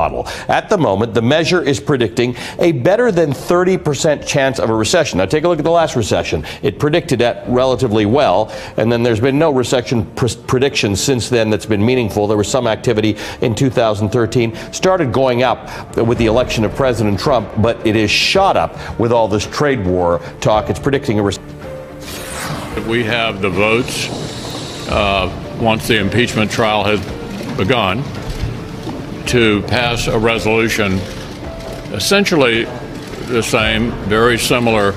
model. At the moment, the measure is predicting a better than 30% chance of a recession. Now take a look at the last recession. It predicted that relatively well, and then there's been no recession prediction since then that's been meaningful. There was some activity in 2013, started going up with the election of President Trump, but it is shot up with all this trade war talk. It's predicting a recession. We have the votes once the impeachment trial has begun to pass a resolution essentially the same, very similar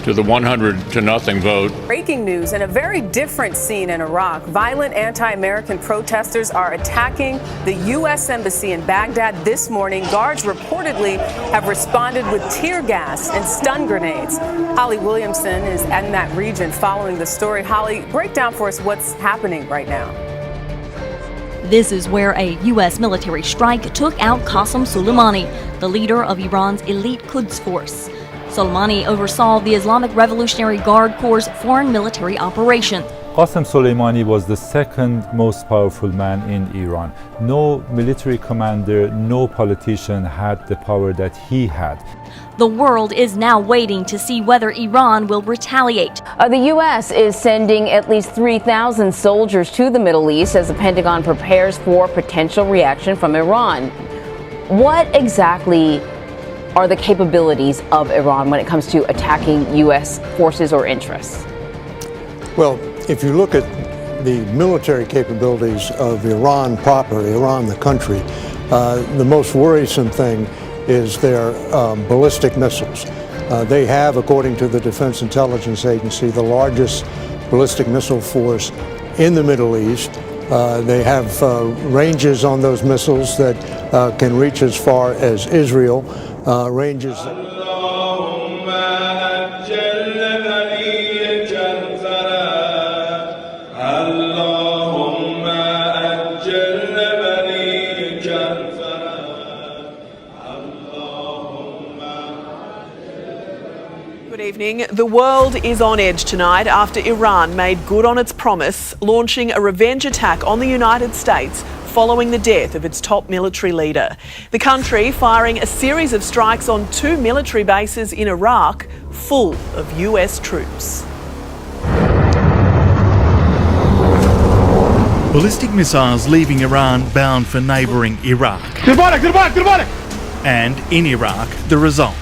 to the 100-0 vote. Breaking news in a very different scene in Iraq. Violent anti-American protesters are attacking the U.S. Embassy in Baghdad this morning. Guards reportedly have responded with tear gas and stun grenades. Holly Williamson is in that region following the story. Holly, break down for us what's happening right now. This is where a U.S. military strike took out Qasem Soleimani, the leader of Iran's elite Quds force. Soleimani oversaw the Islamic Revolutionary Guard Corps' foreign military operation. Qasem Soleimani was the second most powerful man in Iran. No military commander, no politician had the power that he had. The world is now waiting to see whether Iran will retaliate. The U.S. is sending at least 3,000 soldiers to the Middle East as the Pentagon prepares for potential reaction from Iran. What exactly are the capabilities of Iran when it comes to attacking U.S. forces or interests? Well, if you look at the military capabilities of Iran proper, Iran the country, the most worrisome thing is their ballistic missiles. They have, according to the Defense Intelligence Agency, the largest ballistic missile force in the Middle East. They have ranges on those missiles that can reach as far as Israel. Ranges. Good evening. The world is on edge tonight after Iran made good on its promise, launching a revenge attack on the United States following the death of its top military leader. The country firing a series of strikes on 2 military bases in Iraq full of US troops. Ballistic missiles leaving Iran bound for neighbouring Iraq. And in Iraq, the result.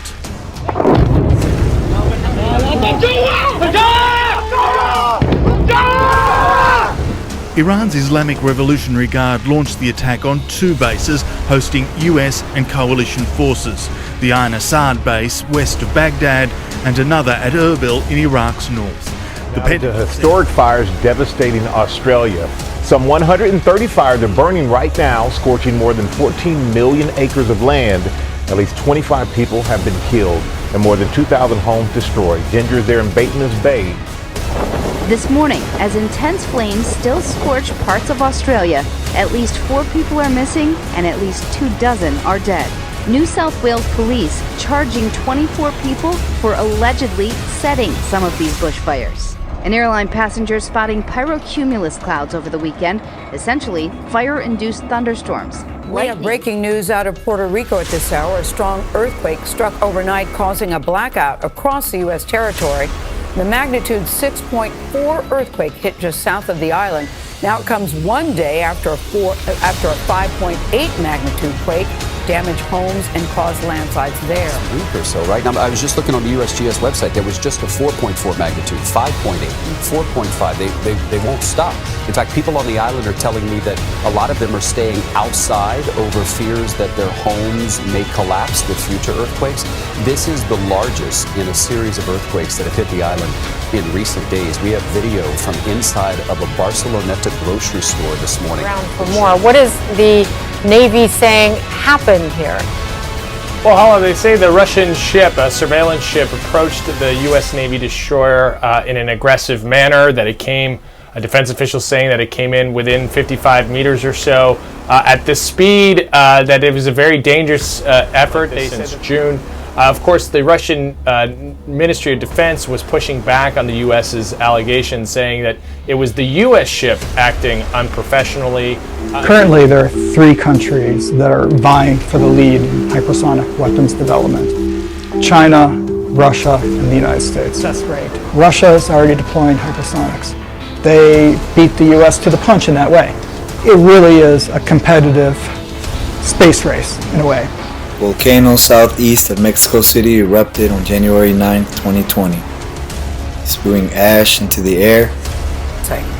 Iran's Islamic Revolutionary Guard launched the attack on 2 bases hosting US and coalition forces, the Ain Assad base west of Baghdad and another at Erbil in Iraq's north. The historic fires devastating Australia. Some 130 fires are burning right now, scorching more than 14 million acres of land. At least 25 people have been killed and more than 2,000 homes destroyed. Ginger is there in Batemans Bay. This morning, as intense flames still scorch parts of Australia, at least 4 people are missing and at least 24 are dead. New South Wales police charging 24 people for allegedly setting some of these bushfires. An airline passenger spotting pyrocumulus clouds over the weekend, essentially fire-induced thunderstorms. We have breaking news out of Puerto Rico at this hour. A strong earthquake struck overnight, causing a blackout across the U.S. territory. The magnitude 6.4 earthquake hit just south of the island. Now it comes one day after a 5.8 magnitude quake damaged homes and caused landslides there. A week or so, right? Now, I was just looking on the USGS website. There was just a 4.4 magnitude, 5.8, 4.5. They won't stop. In fact, people on the island are telling me that a lot of them are staying outside over fears that their homes may collapse with future earthquakes. This is the largest in a series of earthquakes that have hit the island in recent days. We have video from inside of a Barceloneta grocery store this morning. Around for more. What is the Navy saying happened here? Well, Hala, they say the Russian ship, a surveillance ship, approached the U.S. Navy destroyer in an aggressive manner, that it came, a defense official saying that it came in within 55 meters or so at the speed that it was a very dangerous effort. Since June Of course, the Russian Ministry of Defense was pushing back on the U.S.'s allegations, saying that it was the U.S. ship acting unprofessionally. Currently, there are 3 countries that are vying for the lead in hypersonic weapons development: China, Russia, and the United States. That's right. Russia is already deploying hypersonics. They beat the U.S. to the punch in that way. It really is a competitive space race, in a way. Volcano southeast of Mexico City erupted on January 9, 2020, spewing ash into the air.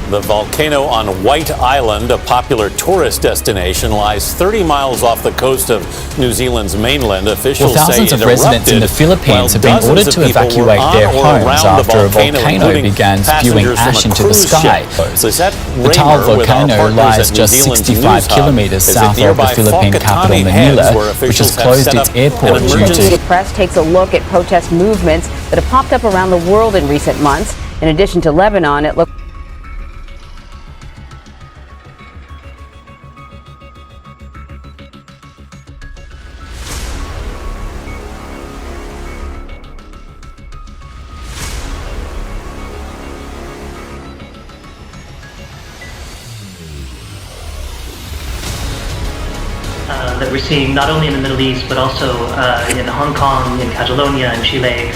The volcano on White Island, a popular tourist destination, lies 30 miles off the coast of New Zealand's mainland. Officials say thousands of residents in the Philippines have been ordered to evacuate their homes after a volcano began spewing ash into the sky. The Taal volcano lies just 65 kilometers south of the Philippine capital Manila, which has closed its airport due to... The press takes a look at protest movements that have popped up around the world in recent months. In addition to Lebanon, it looks that we're seeing not only in the Middle East, but also in Hong Kong, in Catalonia, and Chile.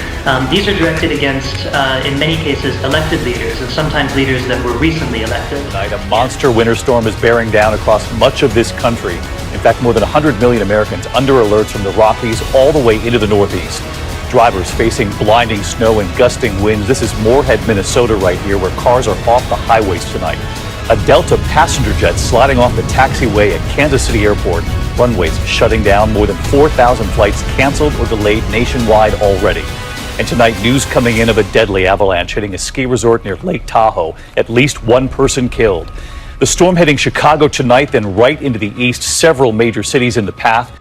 These are directed against, in many cases, elected leaders, and sometimes leaders that were recently elected. Tonight, a monster winter storm is bearing down across much of this country. In fact, more than 100 million Americans under alerts from the Rockies all the way into the Northeast. Drivers facing blinding snow and gusting winds. This is Moorhead, Minnesota right here, where cars are off the highways tonight. A Delta passenger jet sliding off the taxiway at Kansas City Airport. Runways shutting down, more than 4,000 flights canceled or delayed nationwide already. And tonight, news coming in of a deadly avalanche hitting a ski resort near Lake Tahoe. At least 1 person killed. The storm hitting Chicago tonight, then right into the east, several major cities in the path.